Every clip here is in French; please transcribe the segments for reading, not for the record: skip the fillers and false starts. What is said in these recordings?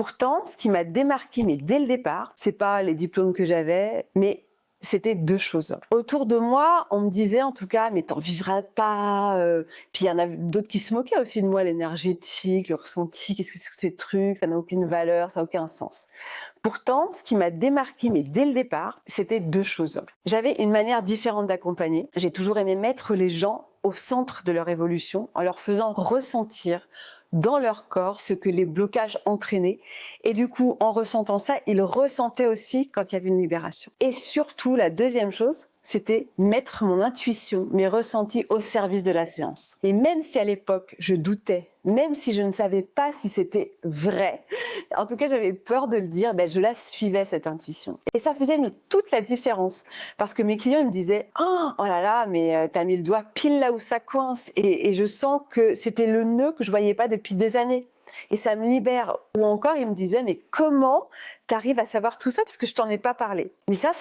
Pourtant, ce qui m'a démarqué, mais dès le départ, c'est pas les diplômes que j'avais, mais c'était deux choses. Autour de moi, on me disait en tout cas, mais t'en vivras pas. Puis il y en a d'autres qui se moquaient aussi de moi, l'énergétique, le ressenti, qu'est-ce que c'est que ces trucs, ça n'a aucune valeur, ça n'a aucun sens. Pourtant, ce qui m'a démarqué, mais dès le départ, c'était deux choses. J'avais une manière différente d'accompagner. J'ai toujours aimé mettre les gens au centre de leur évolution en leur faisant ressentir dans leur corps ce que les blocages entraînaient. Et du coup, en ressentant ça, ils ressentaient aussi quand il y avait une libération. Et surtout, la deuxième chose, c'était mettre mon intuition, mes ressentis au service de la séance. Et même si à l'époque, je doutais, même si je ne savais pas si c'était vrai, en tout cas, j'avais peur de le dire, je la suivais, cette intuition. Et ça faisait toute la différence. Parce que mes clients, ils me disaient « Oh là là, mais t'as mis le doigt pile là où ça coince. » Et je sens que c'était le nœud que je voyais pas depuis des années. Et ça me libère. Ou encore, ils me disaient « Mais comment t'arrives à savoir tout ça parce que je t'en ai pas parlé ?» Mais ça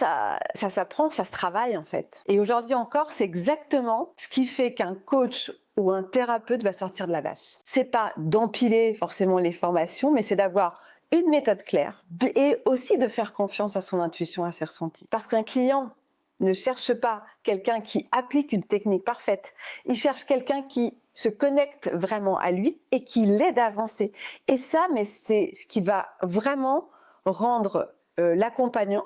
s'apprend, ça se travaille en fait. Et aujourd'hui encore, c'est exactement ce qui fait qu'un coach ou un thérapeute va sortir de la masse. C'est pas d'empiler forcément les formations, mais c'est d'avoir une méthode claire et aussi de faire confiance à son intuition, à ses ressentis. Parce qu'un client ne cherche pas quelqu'un qui applique une technique parfaite. Il cherche quelqu'un qui se connecte vraiment à lui et qui l'aide à avancer. Et ça, mais c'est ce qui va vraiment rendre l'accompagnant